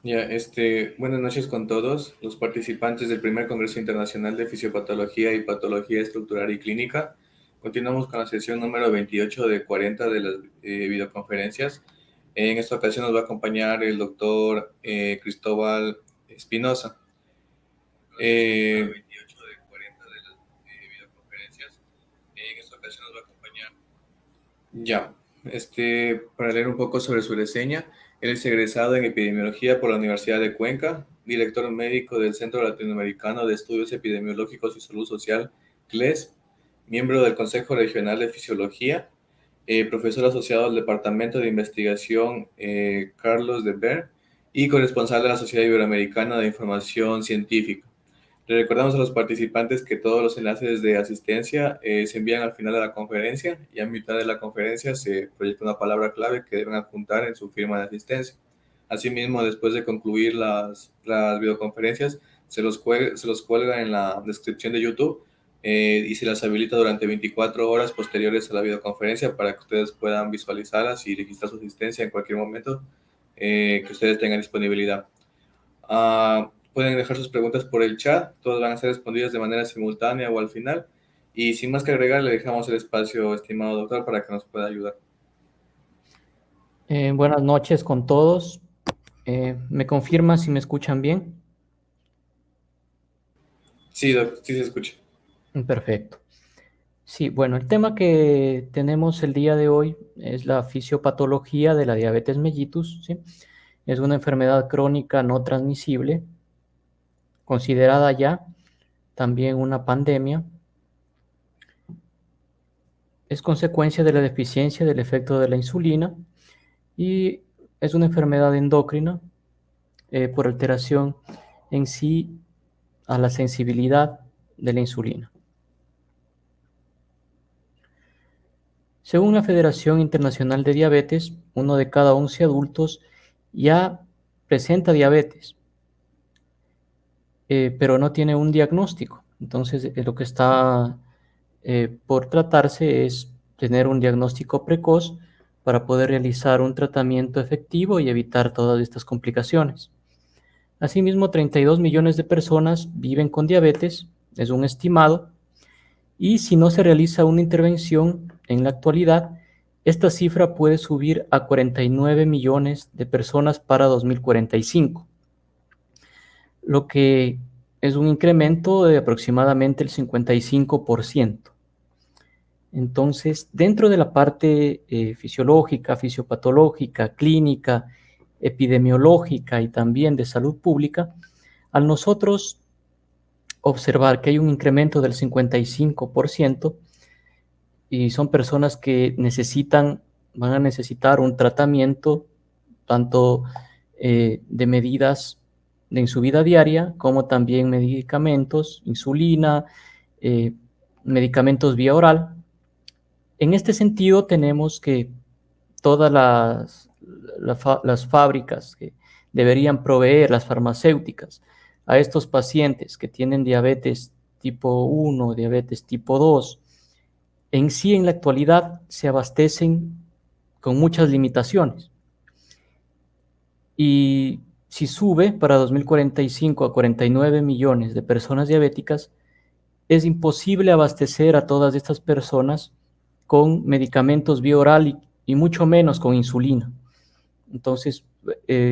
Ya, buenas noches con todos los participantes del primer Congreso Internacional de Fisiopatología y Patología Estructural y Clínica. Continuamos con la sesión número 28 de 40 de las videoconferencias. En esta ocasión nos va a acompañar el doctor Cristóbal Espinosa. Ya, para leer un poco sobre su reseña, él es egresado en epidemiología por la Universidad de Cuenca, director médico del Centro Latinoamericano de Estudios Epidemiológicos y Salud Social, CLES, miembro del Consejo Regional de Fisiología, profesor asociado al Departamento de Investigación Carlos de Ver y corresponsal de la Sociedad Iberoamericana de Información Científica. Le recordamos a los participantes que todos los enlaces de asistencia se envían al final de la conferencia y a mitad de la conferencia se proyecta una palabra clave que deben adjuntar en su firma de asistencia. Asimismo, después de concluir las videoconferencias, se los cuelga en la descripción de YouTube y se las habilita durante 24 horas posteriores a la videoconferencia para que ustedes puedan visualizarlas y registrar su asistencia en cualquier momento que ustedes tengan disponibilidad. Pueden dejar sus preguntas por el chat, todas van a ser respondidas de manera simultánea o al final. Y sin más que agregar, le dejamos el espacio, estimado doctor, para que nos pueda ayudar. Buenas noches con todos. ¿Me confirman si me escuchan bien? Sí, doc, sí se escucha. Perfecto. Sí, bueno, el tema que tenemos el día de hoy es la fisiopatología de la diabetes mellitus, ¿sí? Es una enfermedad crónica no transmisible, considerada ya también una pandemia. Es consecuencia de la deficiencia del efecto de la insulina y es una enfermedad endocrina por alteración en sí a la sensibilidad de la insulina. Según la Federación Internacional de Diabetes, 1 de cada 11 adultos ya presenta diabetes, pero no tiene un diagnóstico. Entonces, lo que está por tratarse es tener un diagnóstico precoz para poder realizar un tratamiento efectivo y evitar todas estas complicaciones. Asimismo, 32 millones de personas viven con diabetes, es un estimado, y si no se realiza una intervención en la actualidad, esta cifra puede subir a 49 millones de personas para 2045, lo que es un incremento de aproximadamente el 55%. Entonces, dentro de la parte fisiológica, fisiopatológica, clínica, epidemiológica y también de salud pública, al nosotros observar que hay un incremento del 55%, y son personas que van a necesitar un tratamiento tanto de medidas en su vida diaria, como también medicamentos, insulina, eh, medicamentos vía oral. En este sentido, tenemos que todas las fábricas que deberían proveer, las farmacéuticas, a estos pacientes que tienen diabetes tipo 1, diabetes tipo 2, en sí en la actualidad se abastecen con muchas limitaciones. Y si sube para 2045 a 49 millones de personas diabéticas, es imposible abastecer a todas estas personas con medicamentos vía oral y mucho menos con insulina. Entonces,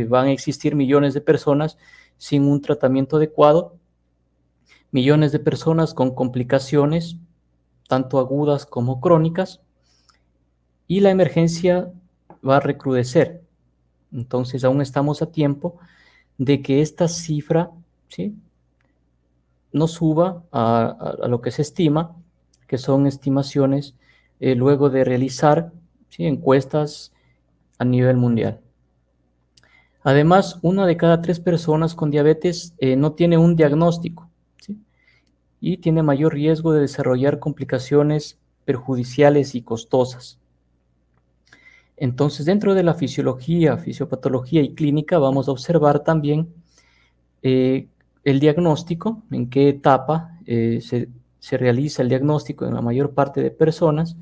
van a existir millones de personas sin un tratamiento adecuado, millones de personas con complicaciones, tanto agudas como crónicas, y la emergencia va a recrudecer. Entonces, aún estamos a tiempo de que esta cifra, ¿sí?, no suba a lo que se estima, que son estimaciones luego de realizar, ¿sí?, encuestas a nivel mundial. Además, 1 de cada 3 personas con diabetes no tiene un diagnóstico, ¿sí?, y tiene mayor riesgo de desarrollar complicaciones perjudiciales y costosas. Entonces, dentro de la fisiología, fisiopatología y clínica, vamos a observar también el diagnóstico, en qué etapa se realiza el diagnóstico en la mayor parte de personas,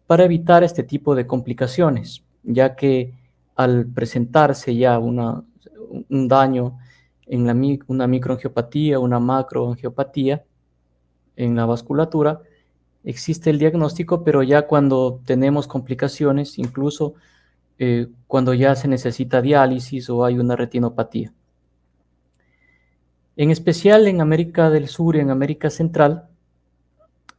para evitar este tipo de complicaciones, ya que al presentarse ya un daño en una microangiopatía, una macroangiopatía en la vasculatura, existe el diagnóstico, pero ya cuando tenemos complicaciones, incluso cuando ya se necesita diálisis o hay una retinopatía. En especial en América del Sur y en América Central,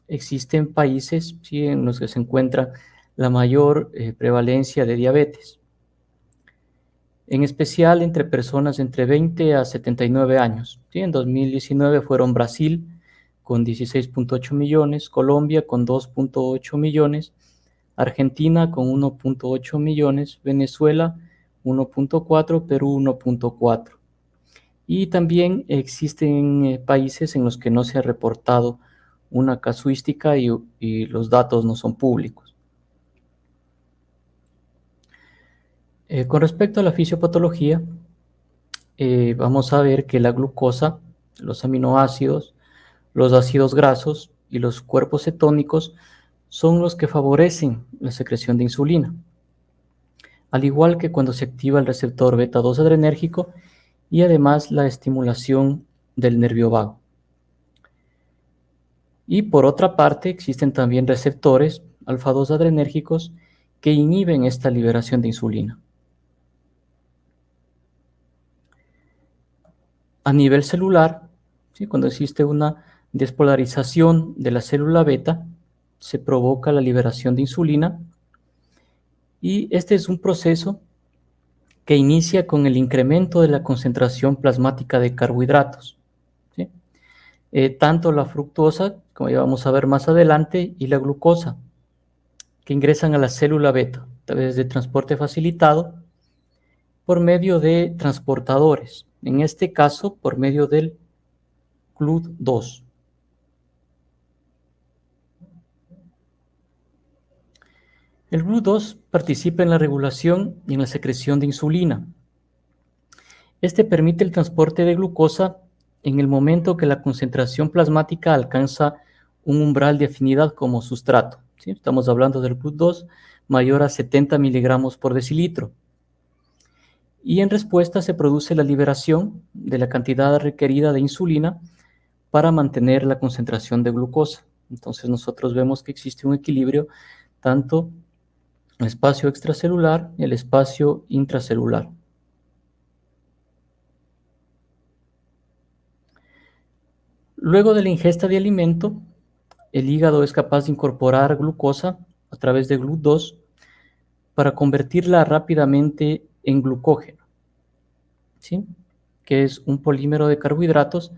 existen países, ¿sí?, en los que se encuentra la mayor prevalencia de diabetes, en especial entre personas entre 20 a 79 años. ¿Sí? En 2019 fueron Brasil con 16.8 millones, Colombia con 2.8 millones, Argentina con 1.8 millones, Venezuela 1.4, Perú 1.4. Y también existen países en los que no se ha reportado una casuística y los datos no son públicos. Con respecto a la fisiopatología, vamos a ver que la glucosa, los aminoácidos, los ácidos grasos y los cuerpos cetónicos son los que favorecen la secreción de insulina, al igual que cuando se activa el receptor beta-2 adrenérgico y además la estimulación del nervio vago. Y por otra parte, existen también receptores alfa-2 adrenérgicos que inhiben esta liberación de insulina. A nivel celular, ¿sí?, cuando existe una despolarización de la célula beta, se provoca la liberación de insulina y este es un proceso que inicia con el incremento de la concentración plasmática de carbohidratos, ¿sí? Tanto la fructosa, como ya vamos a ver más adelante, y la glucosa, que ingresan a la célula beta a través de transporte facilitado por medio de transportadores, en este caso por medio del GLUT2. El GLUT2 participa en la regulación y en la secreción de insulina. Este permite el transporte de glucosa en el momento que la concentración plasmática alcanza un umbral de afinidad como sustrato, ¿sí? Estamos hablando del GLUT2 mayor a 70 miligramos por decilitro. Y en respuesta se produce la liberación de la cantidad requerida de insulina para mantener la concentración de glucosa. Entonces nosotros vemos que existe un equilibrio tanto en el espacio extracelular y el espacio intracelular. Luego de la ingesta de alimento, el hígado es capaz de incorporar glucosa a través de GLUT2 para convertirla rápidamente en glucógeno, ¿sí?, que es un polímero de carbohidratos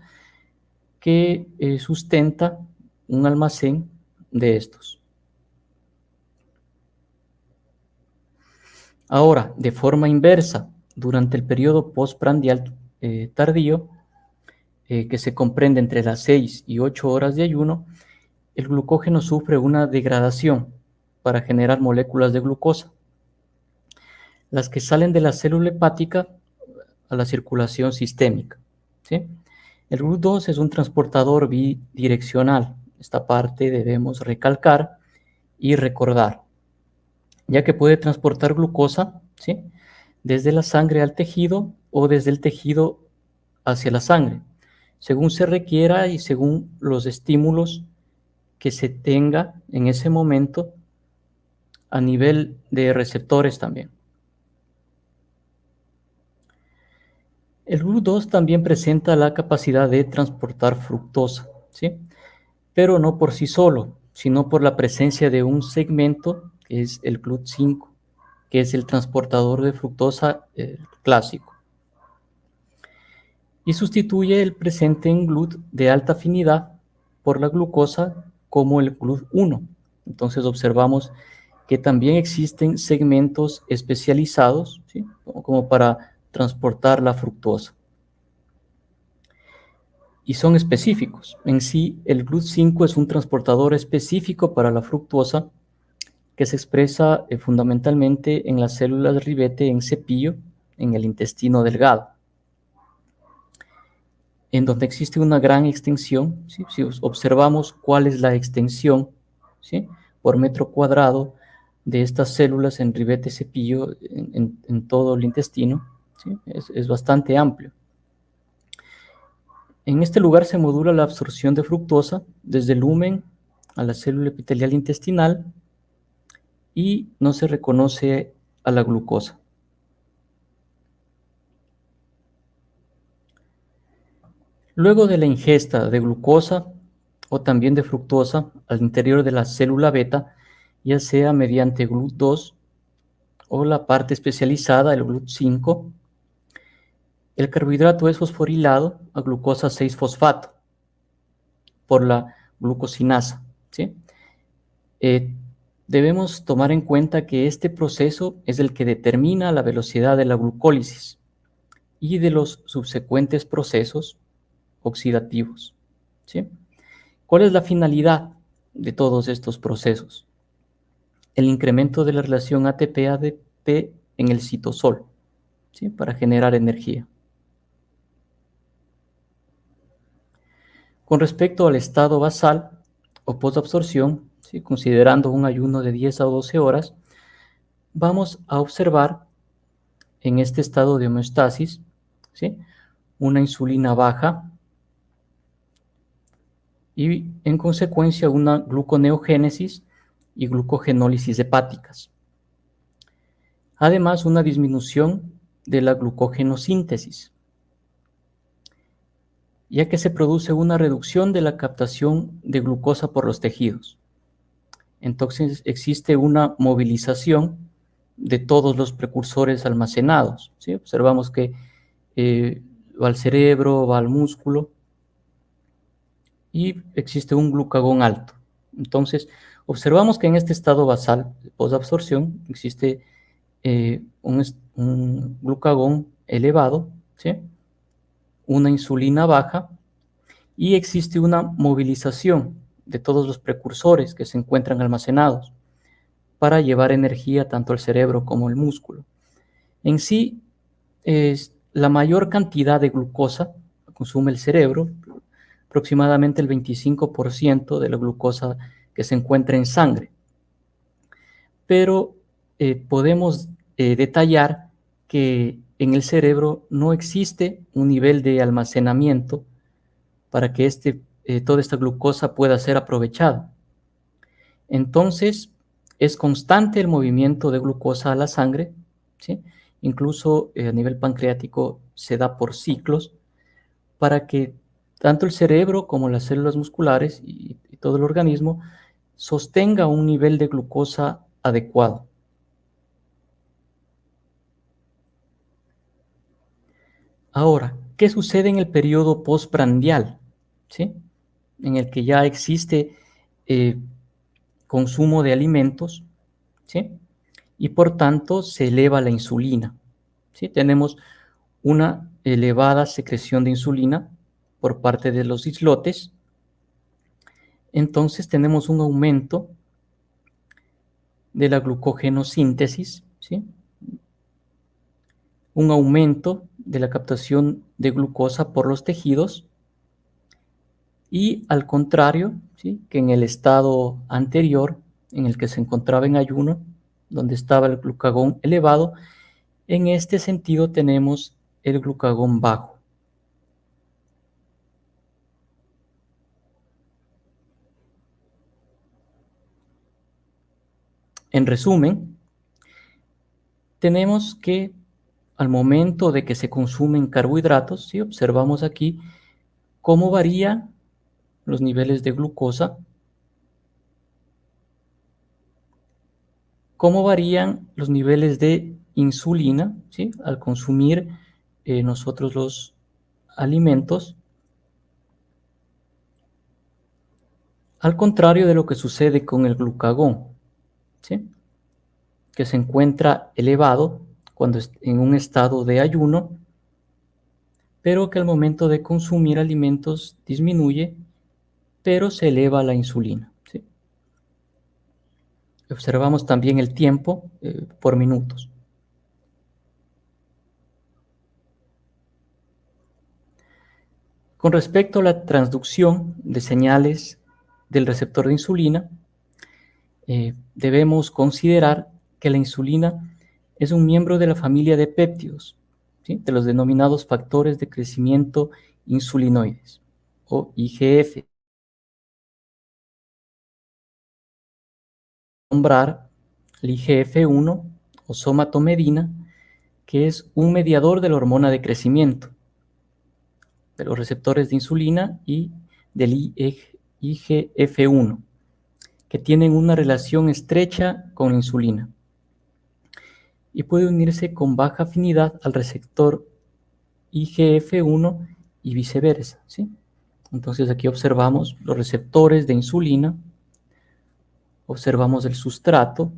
que sustenta un almacén de estos. Ahora, de forma inversa, durante el periodo postprandial tardío, que se comprende entre las 6 y 8 horas de ayuno, el glucógeno sufre una degradación para generar moléculas de glucosa, las que salen de la célula hepática a la circulación sistémica, ¿sí? El GLUT2 es un transportador bidireccional. Esta parte debemos recalcar y recordar, ya que puede transportar glucosa, ¿sí?, desde la sangre al tejido o desde el tejido hacia la sangre, según se requiera y según los estímulos que se tenga en ese momento a nivel de receptores también. El GLUT2 también presenta la capacidad de transportar fructosa, ¿sí?, pero no por sí solo, sino por la presencia de un segmento que es el GLUT5, que es el transportador de fructosa clásico, y sustituye el presente en GLUT de alta afinidad por la glucosa como el GLUT1. Entonces observamos que también existen segmentos especializados, ¿sí?, como para transportar la fructosa. Y son específicos. En sí, el GLUT5 es un transportador específico para la fructosa que se expresa fundamentalmente en las células ribete en cepillo, en el intestino delgado, en donde existe una gran extensión, ¿sí? Si observamos cuál es la extensión, ¿sí?, por metro cuadrado de estas células en ribete cepillo en todo el intestino, ¿sí? Es bastante amplio. En este lugar se modula la absorción de fructosa desde el lumen a la célula epitelial intestinal y no se reconoce a la glucosa. Luego de la ingesta de glucosa o también de fructosa al interior de la célula beta, ya sea mediante GLUT2 o la parte especializada, el GLUT5, el carbohidrato es fosforilado a glucosa 6-fosfato por la glucosinasa, ¿sí? Debemos tomar en cuenta que este proceso es el que determina la velocidad de la glucólisis y de los subsecuentes procesos oxidativos, ¿sí? ¿Cuál es la finalidad de todos estos procesos? El incremento de la relación ATP-ADP en el citosol, ¿sí? Para generar energía. Con respecto al estado basal o posabsorción, ¿sí? Considerando un ayuno de 10 a 12 horas, vamos a observar en este estado de homeostasis, ¿sí? Una insulina baja y en consecuencia una gluconeogénesis y glucogenólisis hepáticas. Además, una disminución de la glucogenosíntesis, ya que se produce una reducción de la captación de glucosa por los tejidos. Entonces existe una movilización de todos los precursores almacenados, ¿sí? Observamos que va al cerebro, va al músculo y existe un glucagón alto. Entonces observamos que en este estado basal de posabsorción existe un glucagón elevado, ¿sí? Una insulina baja y existe una movilización de todos los precursores que se encuentran almacenados para llevar energía tanto al cerebro como al músculo. En sí, la mayor cantidad de glucosa que consume el cerebro, aproximadamente el 25% de la glucosa que se encuentra en sangre. Pero podemos detallar que en el cerebro no existe un nivel de almacenamiento para que toda esta glucosa pueda ser aprovechada. Entonces, es constante el movimiento de glucosa a la sangre, ¿sí? Incluso a nivel pancreático se da por ciclos para que tanto el cerebro como las células musculares y todo el organismo sostenga un nivel de glucosa adecuado. Ahora, ¿qué sucede en el periodo postprandial? ¿Sí? En el que ya existe consumo de alimentos, ¿sí? Y por tanto se eleva la insulina, ¿sí? Tenemos una elevada secreción de insulina por parte de los islotes. Entonces tenemos un aumento de la glucogenosíntesis, ¿sí? Un aumento de la captación de glucosa por los tejidos y al contrario, ¿sí? Que en el estado anterior, en el que se encontraba en ayuno, donde estaba el glucagón elevado, en este sentido tenemos el glucagón bajo. En resumen, tenemos que al momento de que se consumen carbohidratos, ¿sí? Observamos aquí cómo varían los niveles de glucosa, cómo varían los niveles de insulina, ¿sí? Al consumir nosotros los alimentos, al contrario de lo que sucede con el glucagón, ¿sí? Que se encuentra elevado cuando en un estado de ayuno, pero que al momento de consumir alimentos disminuye, pero se eleva la insulina, ¿sí? Observamos también el tiempo por minutos. Con respecto a la transducción de señales del receptor de insulina, debemos considerar que la insulina es un miembro de la familia de péptidos, ¿sí?, de los denominados factores de crecimiento insulinoides, o IGF. Nombrar el IGF-1 o somatomedina, que es un mediador de la hormona de crecimiento, de los receptores de insulina y del IGF-1, que tienen una relación estrecha con la insulina y puede unirse con baja afinidad al receptor IGF-1 y viceversa, ¿sí? Entonces aquí observamos los receptores de insulina, observamos el sustrato,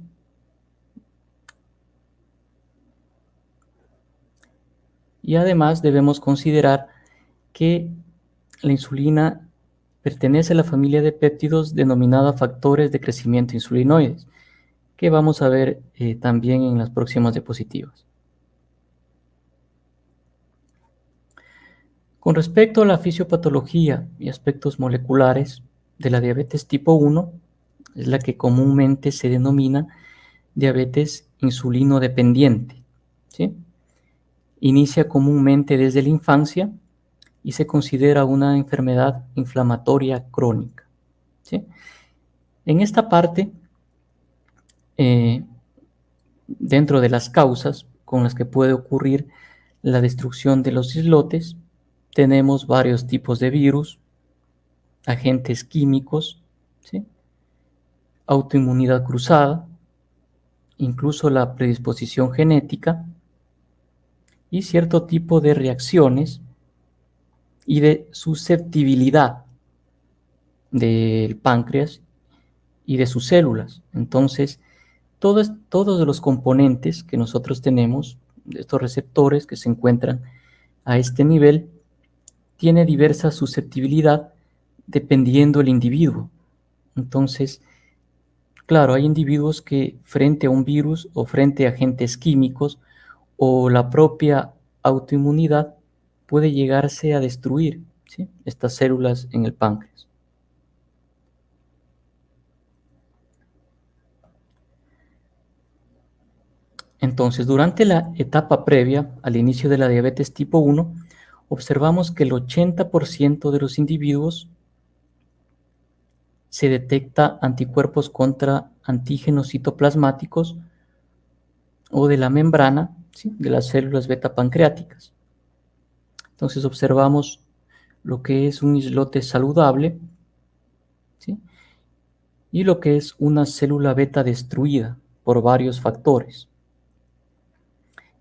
y además debemos considerar que la insulina pertenece a la familia de péptidos denominada factores de crecimiento insulinoides, que vamos a ver también en las próximas diapositivas. Con respecto a la fisiopatología y aspectos moleculares de la diabetes tipo 1, es la que comúnmente se denomina diabetes insulino dependiente, ¿sí? Inicia comúnmente desde la infancia y se considera una enfermedad inflamatoria crónica, ¿sí? En esta parte, dentro de las causas con las que puede ocurrir la destrucción de los islotes, tenemos varios tipos de virus, agentes químicos, ¿sí?, autoinmunidad cruzada, incluso la predisposición genética y cierto tipo de reacciones y de susceptibilidad del páncreas y de sus células. Entonces, todos los componentes que nosotros tenemos, estos receptores que se encuentran a este nivel, tiene diversa susceptibilidad dependiendo del individuo. Entonces, claro, hay individuos que frente a un virus o frente a agentes químicos o la propia autoinmunidad puede llegarse a destruir, ¿sí?, estas células en el páncreas. Entonces, durante la etapa previa al inicio de la diabetes tipo 1, observamos que el 80% de los individuos se detecta anticuerpos contra antígenos citoplasmáticos o de la membrana, ¿sí?, de las células beta pancreáticas. Entonces observamos lo que es un islote saludable, ¿sí?, y lo que es una célula beta destruida por varios factores.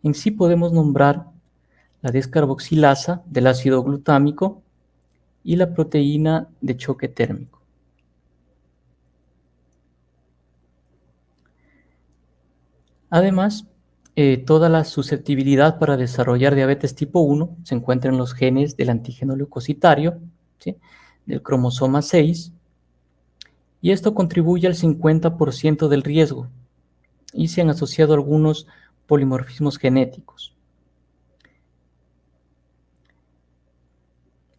En sí podemos nombrar la descarboxilasa del ácido glutámico y la proteína de choque térmico. Además, toda la susceptibilidad para desarrollar diabetes tipo 1 se encuentra en los genes del antígeno leucocitario, ¿sí?, del cromosoma 6, y esto contribuye al 50% del riesgo, y se han asociado algunos polimorfismos genéticos.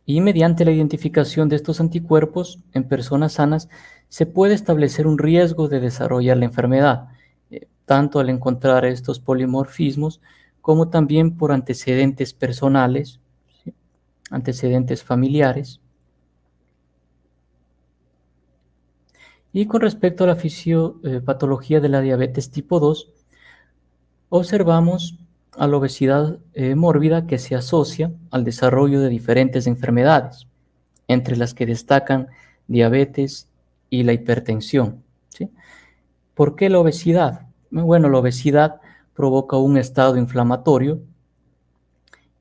Y mediante la identificación de estos anticuerpos en personas sanas, se puede establecer un riesgo de desarrollar la enfermedad, tanto al encontrar estos polimorfismos como también por antecedentes personales, ¿sí?, antecedentes familiares. Y con respecto a la fisiopatología de la diabetes tipo 2, observamos a la obesidad mórbida que se asocia al desarrollo de diferentes enfermedades, entre las que destacan diabetes y la hipertensión, ¿sí? ¿Por qué la obesidad? Bueno, la obesidad provoca un estado inflamatorio,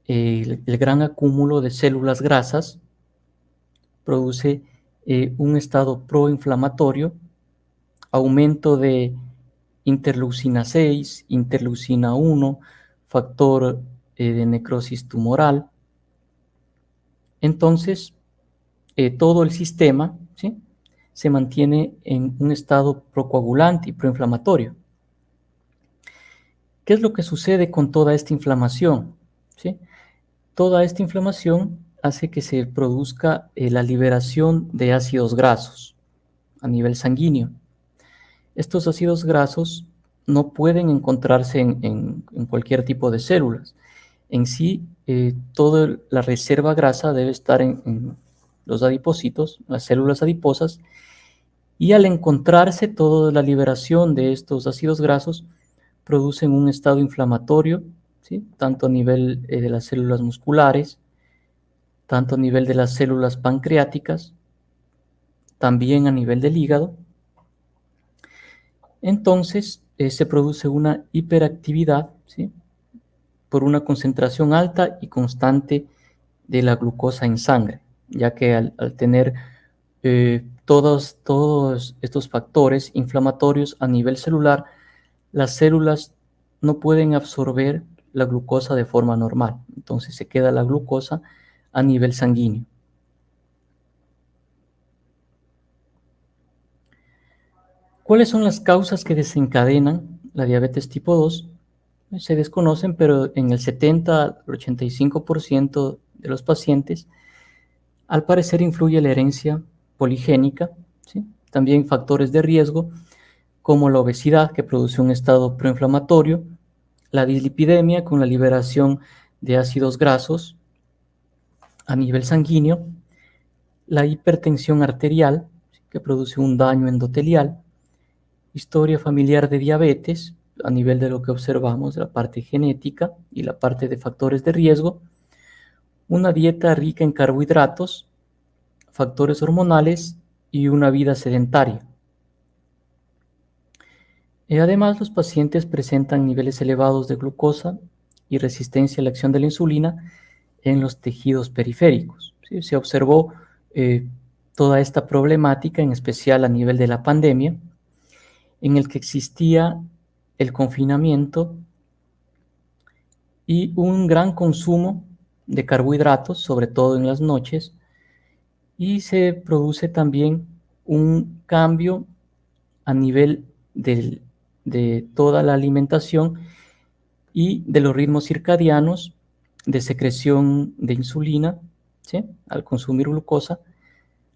el gran acúmulo de células grasas produce un estado proinflamatorio, aumento de interleucina 6, interleucina 1, factor de necrosis tumoral. Entonces, todo el sistema, ¿sí?, se mantiene en un estado procoagulante y proinflamatorio. ¿Qué es lo que sucede con toda esta inflamación? ¿Sí? Toda esta inflamación hace que se produzca la liberación de ácidos grasos a nivel sanguíneo. Estos ácidos grasos no pueden encontrarse en cualquier tipo de células. En sí, toda la reserva grasa debe estar en los adipocitos, las células adiposas, y al encontrarse toda la liberación de estos ácidos grasos, producen un estado inflamatorio, ¿sí? Tanto a nivel de las células musculares, tanto a nivel de las células pancreáticas, también a nivel del hígado. Entonces se produce una hiperactividad, ¿sí? Por una concentración alta y constante de la glucosa en sangre, ya que al tener todos estos factores inflamatorios a nivel celular, las células no pueden absorber la glucosa de forma normal. Entonces se queda la glucosa a nivel sanguíneo. ¿Cuáles son las causas que desencadenan la diabetes tipo 2? Se desconocen, pero en el 70 al 85% de los pacientes, al parecer influye la herencia poligénica, ¿sí? También factores de riesgo como la obesidad, que produce un estado proinflamatorio, la dislipidemia con la liberación de ácidos grasos a nivel sanguíneo, la hipertensión arterial, que produce un daño endotelial, historia familiar de diabetes, a nivel de lo que observamos, la parte genética y la parte de factores de riesgo, una dieta rica en carbohidratos, factores hormonales y una vida sedentaria. Además, los pacientes presentan niveles elevados de glucosa y resistencia a la acción de la insulina en los tejidos periféricos. ¿Sí? Se observó toda esta problemática, en especial a nivel de la pandemia, en el que existía el confinamiento y un gran consumo de carbohidratos, sobre todo en las noches, y se produce también un cambio a nivel de toda la alimentación y de los ritmos circadianos de secreción de insulina, ¿sí? Al consumir glucosa,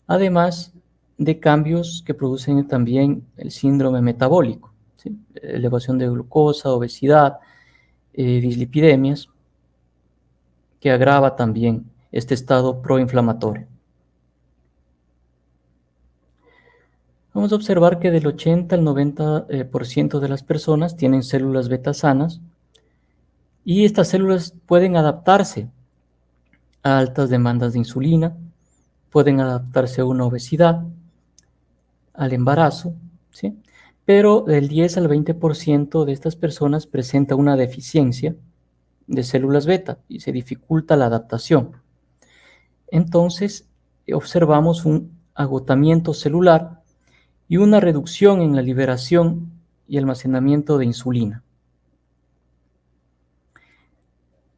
además de cambios que producen también el síndrome metabólico, ¿sí? Elevación de glucosa, obesidad, dislipidemias, que agrava también este estado proinflamatorio. Vamos a observar que del 80 al 90% de las personas tienen células beta sanas y estas células pueden adaptarse a altas demandas de insulina, pueden adaptarse a una obesidad, al embarazo, ¿sí? Pero del 10 al 20% de estas personas presenta una deficiencia de células beta y se dificulta la adaptación. Entonces, observamos un agotamiento celular y una reducción en la liberación y almacenamiento de insulina.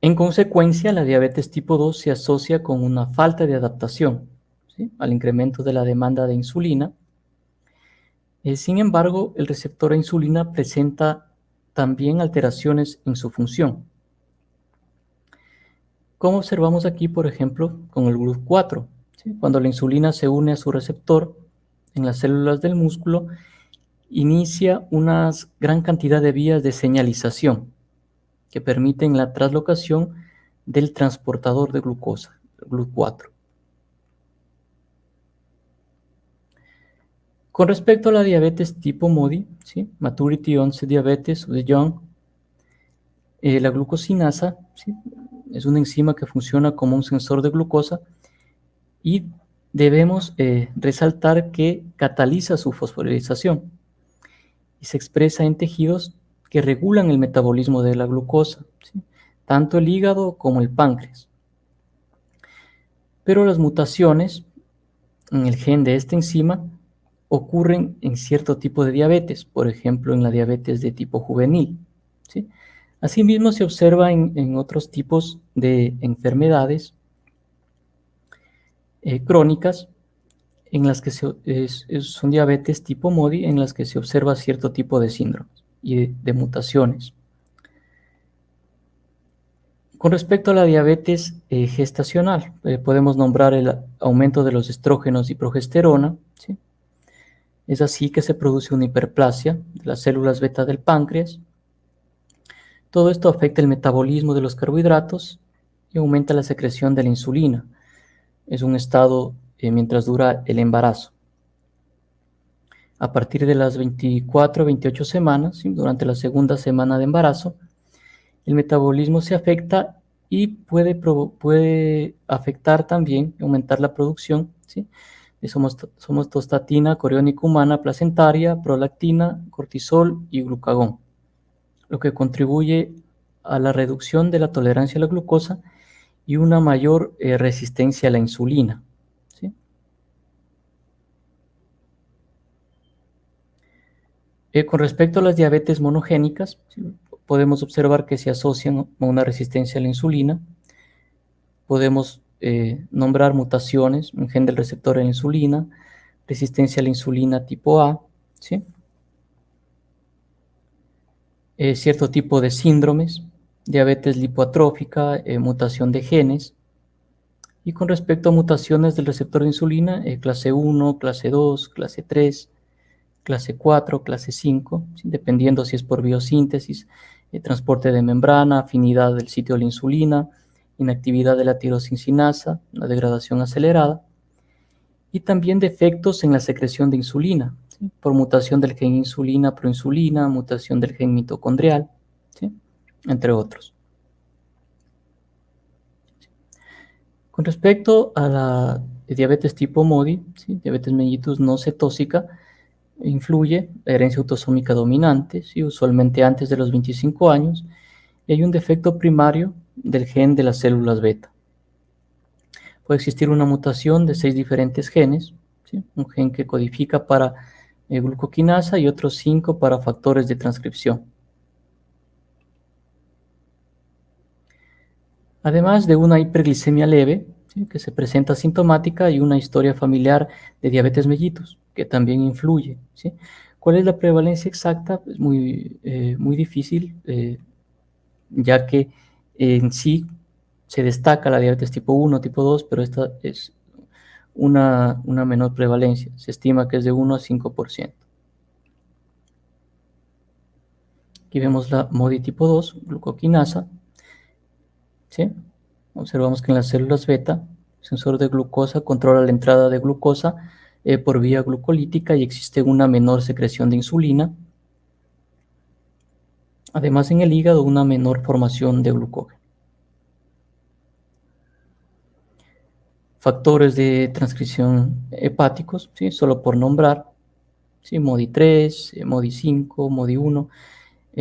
En consecuencia, la diabetes tipo 2 se asocia con una falta de adaptación, ¿sí? Al incremento de la demanda de insulina. Sin embargo, el receptor a insulina presenta también alteraciones en su función, como observamos aquí, por ejemplo, con el GLUT4, ¿sí? Cuando la insulina se une a su receptor en las células del músculo, inicia una gran cantidad de vías de señalización que permiten la translocación del transportador de glucosa, el GLUT4. Con respecto a la diabetes tipo MODY, ¿sí? Maturity Onset Diabetes de Young, la glucosinasa, ¿sí? Es una enzima que funciona como un sensor de glucosa y debemos resaltar que cataliza su fosforilización y se expresa en tejidos que regulan el metabolismo de la glucosa, ¿sí? Tanto el hígado como el páncreas. Pero las mutaciones en el gen de esta enzima ocurren en cierto tipo de diabetes, por ejemplo en la diabetes de tipo juvenil, ¿sí? Asimismo se observa en otros tipos de enfermedades crónicas en las que son diabetes tipo MODY, en las que se observa cierto tipo de síndromes y de mutaciones. Con respecto a la diabetes gestacional, podemos nombrar el aumento de los estrógenos y progesterona, ¿sí? Es así que se produce una hiperplasia de las células beta del páncreas, Todo esto afecta el metabolismo de los carbohidratos y aumenta la secreción de la insulina. Es un estado mientras dura el embarazo. A partir de las 24 o 28 semanas, ¿sí? Durante la segunda semana de embarazo, el metabolismo se afecta y puede afectar también, aumentar la producción, ¿sí? de somatostatina coriónica humana placentaria, prolactina, cortisol y glucagón, lo que contribuye a la reducción de la tolerancia a la glucosa y una mayor resistencia a la insulina, ¿sí? Con respecto a las diabetes monogénicas, ¿sí? Podemos observar que se asocian a una resistencia a la insulina. Podemos nombrar mutaciones, un gen del receptor a la insulina, resistencia a la insulina tipo A, ¿sí? Cierto tipo de síndromes, diabetes lipoatrófica, mutación de genes. Y con respecto a mutaciones del receptor de insulina, clase 1, clase 2, clase 3, clase 4, clase 5, ¿sí? Dependiendo si es por biosíntesis, transporte de membrana, afinidad del sitio de la insulina, inactividad de la tirosincinasa, la degradación acelerada, y también defectos en la secreción de insulina, ¿sí? Por mutación del gen insulina, proinsulina, mutación del gen mitocondrial, ¿sí? Entre otros. Con respecto a la diabetes tipo MODY, ¿sí? Diabetes mellitus no cetósica, influye la herencia autosómica dominante, ¿sí? Usualmente antes de los 25 años, y hay un defecto primario del gen de las células beta. Puede existir una mutación de 6 diferentes genes, ¿sí? Un gen que codifica para glucoquinasa y otros 5 para factores de transcripción. Además de una hiperglicemia leve, ¿sí? Que se presenta asintomática, y una historia familiar de diabetes mellitus, que también influye, ¿sí? ¿Cuál es la prevalencia exacta? Es muy difícil, ya que en sí se destaca la diabetes tipo 1, tipo 2, pero esta es una menor prevalencia. Se estima que es de 1 a 5%. Aquí vemos la MODY tipo 2, glucoquinasa, ¿sí? Observamos que en las células beta, el sensor de glucosa controla la entrada de glucosa por vía glucolítica y existe una menor secreción de insulina. Además, en el hígado, una menor formación de glucógeno. Factores de transcripción hepáticos, ¿sí? Solo por nombrar, ¿sí? MODY 3, MODY 5, MODY 1.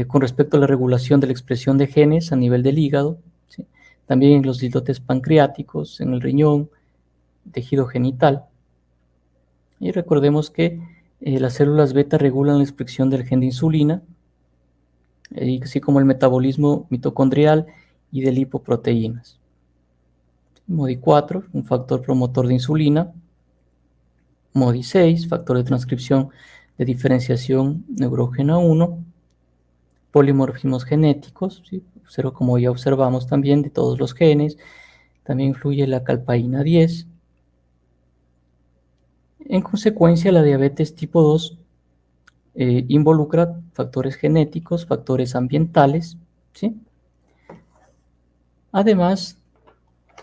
Con respecto a la regulación de la expresión de genes a nivel del hígado, ¿sí? También en los islotes pancreáticos, en el riñón, tejido genital. Y recordemos que las células beta regulan la expresión del gen de insulina, así como el metabolismo mitocondrial y de lipoproteínas. MODY 4, un factor promotor de insulina. MODY 6, factor de transcripción de diferenciación neurógena 1. Polimorfismos genéticos, ¿sí? Como ya observamos también, de todos los genes. También influye la calpaína 10. En consecuencia, la diabetes tipo 2 involucra factores genéticos, factores ambientales, ¿sí? Además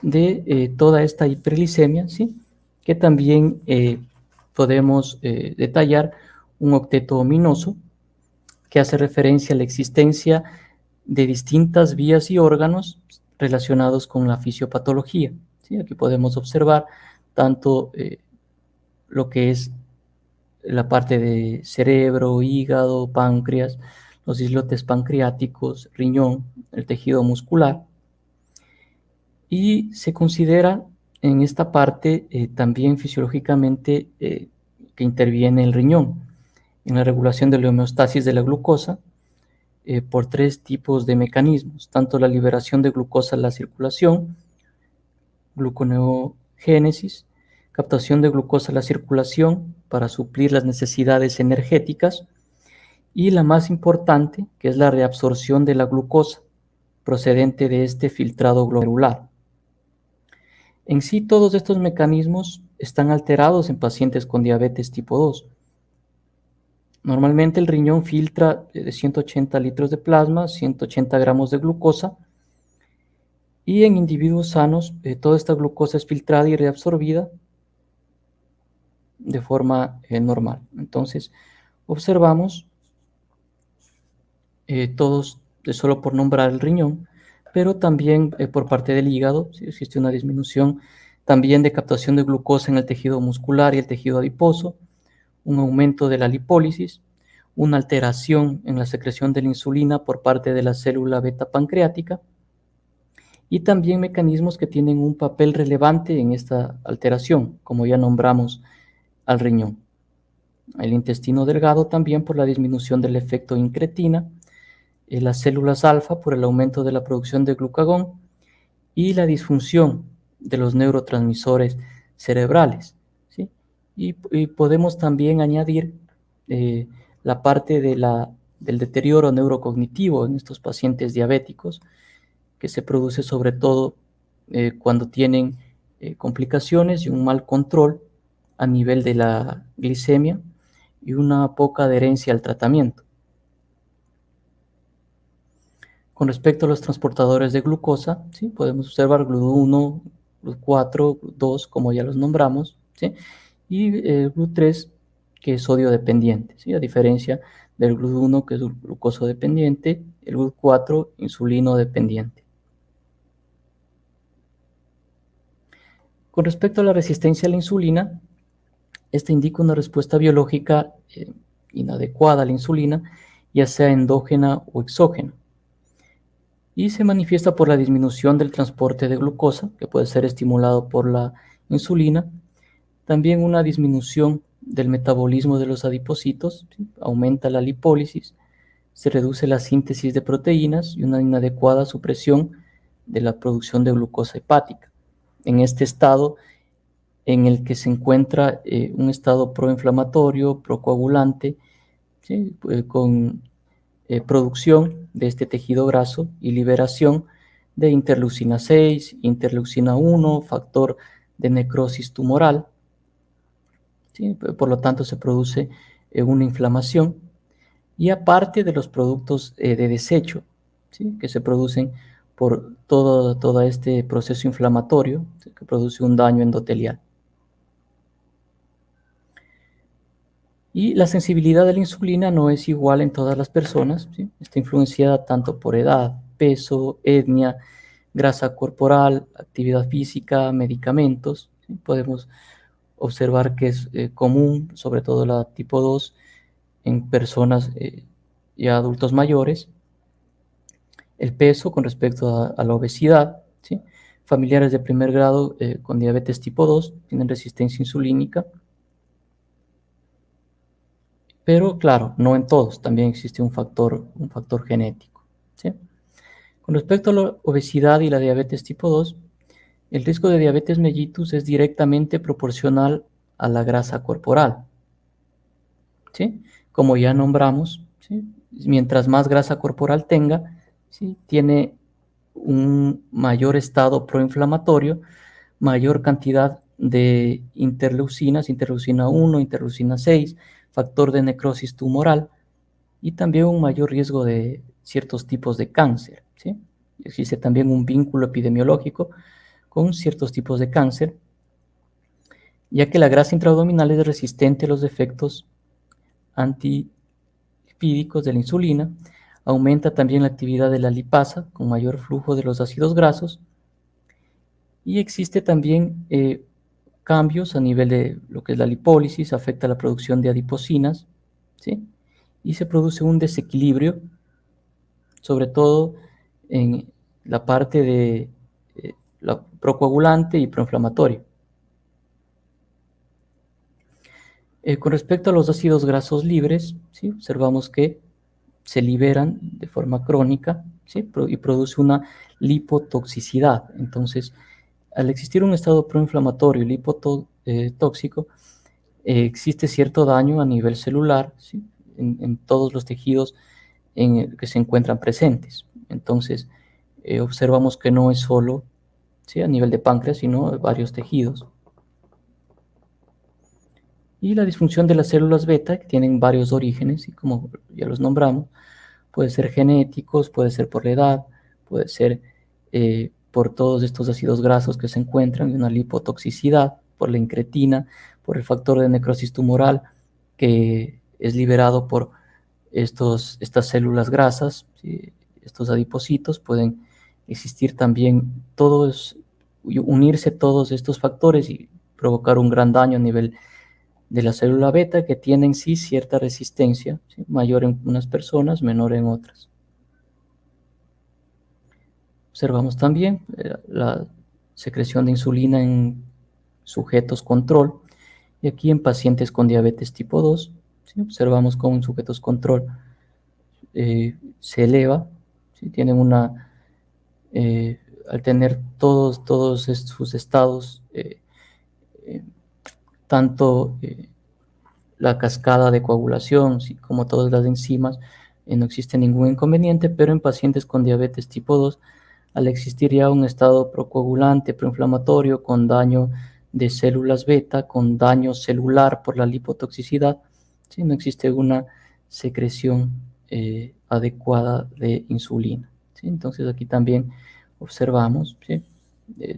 de toda esta hiperglicemia, ¿sí? Que también podemos detallar un octeto ominoso que hace referencia a la existencia de distintas vías y órganos relacionados con la fisiopatología, ¿sí? Aquí podemos observar tanto lo que es la parte de cerebro, hígado, páncreas, los islotes pancreáticos, riñón, el tejido muscular. Y se considera en esta parte también fisiológicamente que interviene el riñón en la regulación de la homeostasis de la glucosa por 3 tipos de mecanismos, tanto la liberación de glucosa a la circulación, gluconeogénesis, captación de glucosa a la circulación para suplir las necesidades energéticas, y la más importante, que es la reabsorción de la glucosa procedente de este filtrado glomerular. En sí, todos estos mecanismos están alterados en pacientes con diabetes tipo 2. Normalmente el riñón filtra de 180 litros de plasma, 180 gramos de glucosa, y en individuos sanos toda esta glucosa es filtrada y reabsorbida de forma normal. Entonces, observamos todos, solo por nombrar el riñón, pero también por parte del hígado, ¿sí? Existe una disminución también de captación de glucosa en el tejido muscular y el tejido adiposo, un aumento de la lipólisis, una alteración en la secreción de la insulina por parte de la célula beta pancreática, y también mecanismos que tienen un papel relevante en esta alteración, como ya nombramos al riñón. El intestino delgado también por la disminución del efecto incretina, las células alfa por el aumento de la producción de glucagón y la disfunción de los neurotransmisores cerebrales, ¿sí? Y podemos también añadir eh, la parte del deterioro neurocognitivo en estos pacientes diabéticos, que se produce sobre todo cuando tienen complicaciones y un mal control a nivel de la glicemia y una poca adherencia al tratamiento. Con respecto a los transportadores de glucosa, ¿sí? Podemos observar GLUT1, GLUT4, GLUT2, como ya los nombramos, ¿sí? Y GLUT3, que es sodio dependiente, ¿sí? A diferencia del GLUT1, que es glucoso dependiente, el GLUT4, insulino dependiente. Con respecto a la resistencia a la insulina, esta indica una respuesta biológica inadecuada a la insulina, ya sea endógena o exógena, y se manifiesta por la disminución del transporte de glucosa, que puede ser estimulado por la insulina, también una disminución del metabolismo de los adipocitos, ¿sí? Aumenta la lipólisis, se reduce la síntesis de proteínas y una inadecuada supresión de la producción de glucosa hepática. En este estado, en el que se encuentra un estado proinflamatorio, procoagulante, ¿sí? Con producción de este tejido graso y liberación de interleucina 6, interleucina 1, factor de necrosis tumoral, ¿sí? Por lo tanto se produce una inflamación, y aparte de los productos de desecho, ¿sí? Que se producen por todo este proceso inflamatorio, ¿sí? Que produce un daño endotelial. Y la sensibilidad de la insulina no es igual en todas las personas, ¿sí? Está influenciada tanto por edad, peso, etnia, grasa corporal, actividad física, medicamentos, ¿sí? Podemos observar que es común, sobre todo la tipo 2, en personas ya adultos mayores. El peso con respecto a la obesidad, ¿sí? Familiares de primer grado con diabetes tipo 2 tienen resistencia insulínica, pero claro, no en todos, también existe un factor genético, ¿sí? Con respecto a la obesidad y la diabetes tipo 2, el riesgo de diabetes mellitus es directamente proporcional a la grasa corporal, ¿sí? Como ya nombramos, ¿sí? Mientras más grasa corporal tenga, ¿sí? Tiene un mayor estado proinflamatorio, mayor cantidad de interleucinas, interleucina 1, interleucina 6, factor de necrosis tumoral, y también un mayor riesgo de ciertos tipos de cáncer, ¿sí? Existe también un vínculo epidemiológico con ciertos tipos de cáncer, ya que la grasa intraabdominal es resistente a los efectos antilipídicos de la insulina, aumenta también la actividad de la lipasa con mayor flujo de los ácidos grasos, y existe también cambios a nivel de lo que es la lipólisis, afecta la producción de adipocinas, ¿sí? Y se produce un desequilibrio, sobre todo en la parte de la procoagulante y proinflamatoria. Con respecto a los ácidos grasos libres, ¿sí? Observamos que se liberan de forma crónica, ¿sí? Y produce una lipotoxicidad. Entonces, al existir un estado proinflamatorio y lipotóxico, existe cierto daño a nivel celular, ¿sí? En todos los tejidos que se encuentran presentes. Entonces, observamos que no es solo, ¿sí? A nivel de páncreas, sino varios tejidos. Y la disfunción de las células beta, que tienen varios orígenes, y como ya los nombramos, puede ser genéticos, puede ser por la edad, puede ser por todos estos ácidos grasos que se encuentran en una lipotoxicidad, por la incretina, por el factor de necrosis tumoral que es liberado por estas células grasas, ¿sí? Estos adipocitos. Pueden existir también unirse todos estos factores y provocar un gran daño a nivel de la célula beta, que tiene en sí cierta resistencia, ¿sí? Mayor en unas personas, menor en otras. Observamos también la secreción de insulina en sujetos control, y aquí en pacientes con diabetes tipo 2, ¿sí? Observamos cómo en sujetos control se eleva, ¿sí? Tienen al tener todos sus estados, tanto la cascada de coagulación, ¿sí? Como todas las enzimas, no existe ningún inconveniente, pero en pacientes con diabetes tipo 2, al existir ya un estado procoagulante, proinflamatorio, con daño de células beta, con daño celular por la lipotoxicidad, ¿sí? No existe una secreción adecuada de insulina, ¿sí? Entonces aquí también observamos, ¿sí?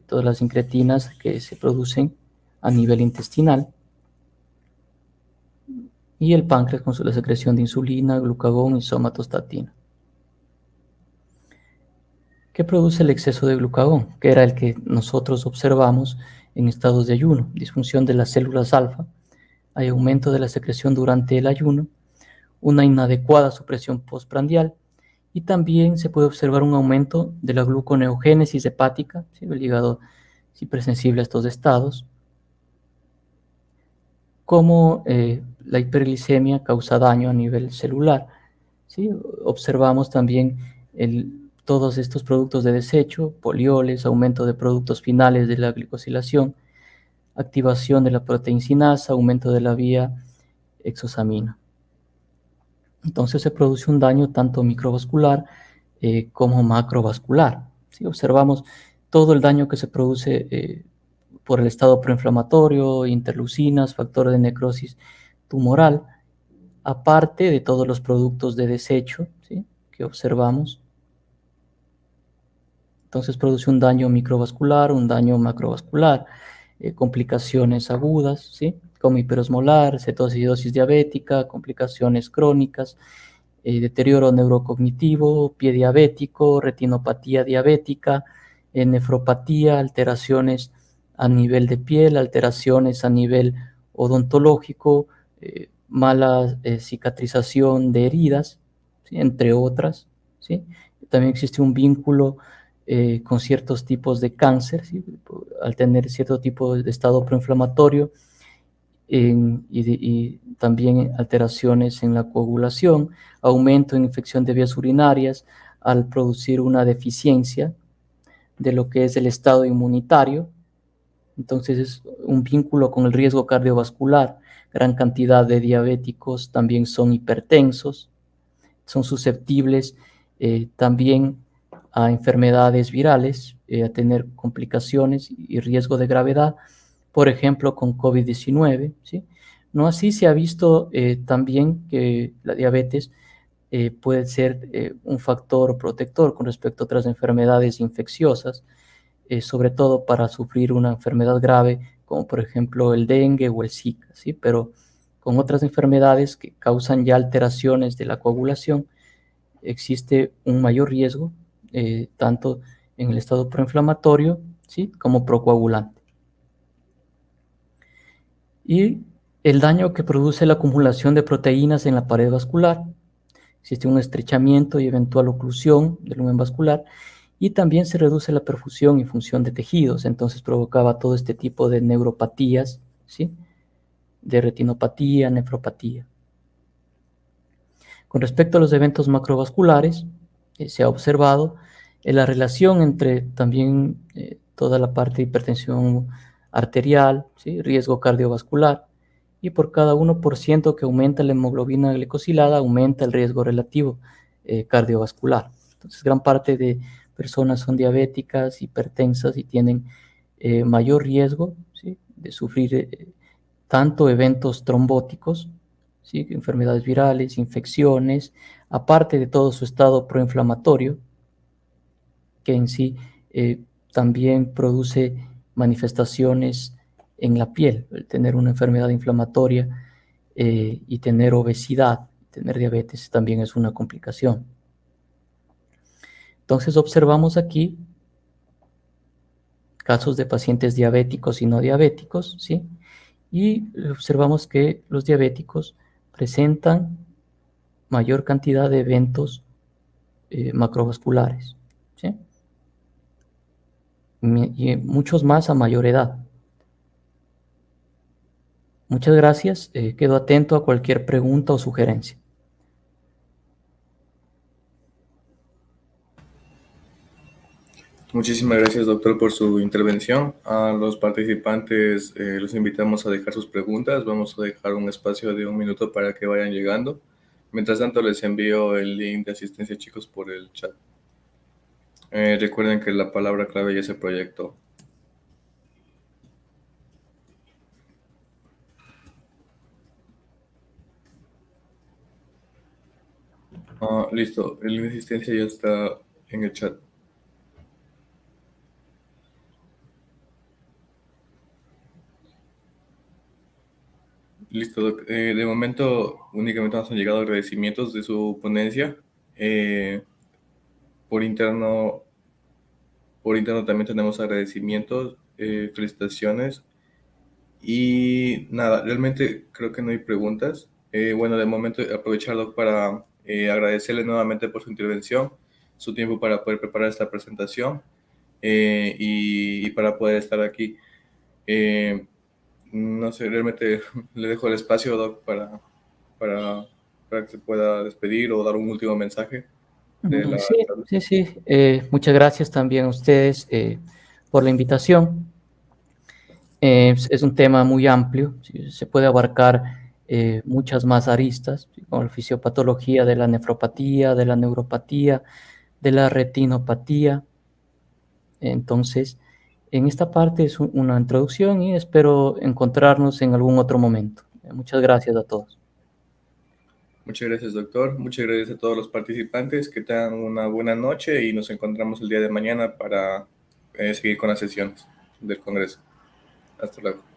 Todas las incretinas que se producen a nivel intestinal, y el páncreas con la secreción de insulina, glucagón y somatostatina. ¿Qué produce el exceso de glucagón? Que era el que nosotros observamos en estados de ayuno: disfunción de las células alfa, hay aumento de la secreción durante el ayuno, una inadecuada supresión postprandial, y también se puede observar un aumento de la gluconeogénesis hepática, ¿sí? El hígado es hipersensible a estos estados. Como la hiperglicemia causa daño a nivel celular, ¿sí? Observamos también todos estos productos de desecho, polioles, aumento de productos finales de la glicosilación, activación de la proteincinasa, aumento de la vía exosamina. Entonces se produce un daño tanto microvascular como macrovascular, ¿sí? Observamos todo el daño que se produce por el estado proinflamatorio, interleucinas, factor de necrosis tumoral, aparte de todos los productos de desecho, ¿sí? Que observamos. Entonces produce un daño microvascular, un daño macrovascular, complicaciones agudas, ¿sí? Como hiperosmolar, cetoacidosis diabética, complicaciones crónicas, deterioro neurocognitivo, pie diabético, retinopatía diabética, nefropatía, alteraciones a nivel de piel, alteraciones a nivel odontológico, mala cicatrización de heridas, ¿sí? Entre otras, ¿sí? También existe un vínculo con ciertos tipos de cáncer, ¿sí? Al tener cierto tipo de estado proinflamatorio, y también alteraciones en la coagulación, aumento en infección de vías urinarias al producir una deficiencia de lo que es el estado inmunitario. Entonces es un vínculo con el riesgo cardiovascular. Gran cantidad de diabéticos también son hipertensos, son susceptibles también a enfermedades virales, a tener complicaciones y riesgo de gravedad, por ejemplo, con COVID-19, ¿sí? No así se ha visto también que la diabetes puede ser un factor protector con respecto a otras enfermedades infecciosas, sobre todo para sufrir una enfermedad grave, como por ejemplo el dengue o el Zika, ¿sí? Pero con otras enfermedades que causan ya alteraciones de la coagulación, existe un mayor riesgo, tanto en el estado proinflamatorio, ¿sí? Como procoagulante. Y el daño que produce la acumulación de proteínas en la pared vascular. Existe un estrechamiento y eventual oclusión del lumen vascular, y también se reduce la perfusión y función de tejidos. Entonces provocaba todo este tipo de neuropatías, ¿sí? De retinopatía, nefropatía. Con respecto a los eventos macrovasculares, se ha observado la relación entre también toda la parte de hipertensión arterial, ¿sí? Riesgo cardiovascular, y por cada 1% que aumenta la hemoglobina glicosilada, aumenta el riesgo relativo cardiovascular. Entonces, gran parte de personas son diabéticas, hipertensas, y tienen mayor riesgo, ¿sí? De sufrir tanto eventos trombóticos, ¿sí? Enfermedades virales, infecciones, aparte de todo su estado proinflamatorio, que en sí también produce manifestaciones en la piel. El tener una enfermedad inflamatoria y tener obesidad, tener diabetes también es una complicación. Entonces observamos aquí casos de pacientes diabéticos y no diabéticos, ¿sí? Y observamos que los diabéticos presentan mayor cantidad de eventos macrovasculares, ¿sí? Y muchos más a mayor edad. Muchas gracias, quedo atento a cualquier pregunta o sugerencia. Muchísimas gracias, doctor, por su intervención. A los participantes los invitamos a dejar sus preguntas. Vamos a dejar un espacio de 1 minuto para que vayan llegando. Mientras tanto, les envío el link de asistencia, chicos, por el chat. Recuerden que la palabra clave ya se proyectó. Listo, el link de asistencia ya está en el chat. Listo, doc. De momento únicamente nos han llegado agradecimientos de su ponencia. Por interno también tenemos agradecimientos, felicitaciones. Y nada, realmente creo que no hay preguntas. Bueno, de momento aprovechar, doc, para agradecerle nuevamente por su intervención, su tiempo para poder preparar esta presentación y para poder estar aquí. No sé, realmente le dejo el espacio, doc, para, para que se pueda despedir o dar un último mensaje de la Sí, charla. sí, sí. Muchas gracias también a ustedes por la invitación. Es un tema muy amplio, ¿sí? Se puede abarcar muchas más aristas, ¿sí? Como la fisiopatología de la nefropatía, de la neuropatía, de la retinopatía. Entonces, en esta parte es una introducción y espero encontrarnos en algún otro momento. Muchas gracias a todos. Muchas gracias, doctor. Muchas gracias a todos los participantes. Que tengan una buena noche y nos encontramos el día de mañana para seguir con las sesiones del Congreso. Hasta luego.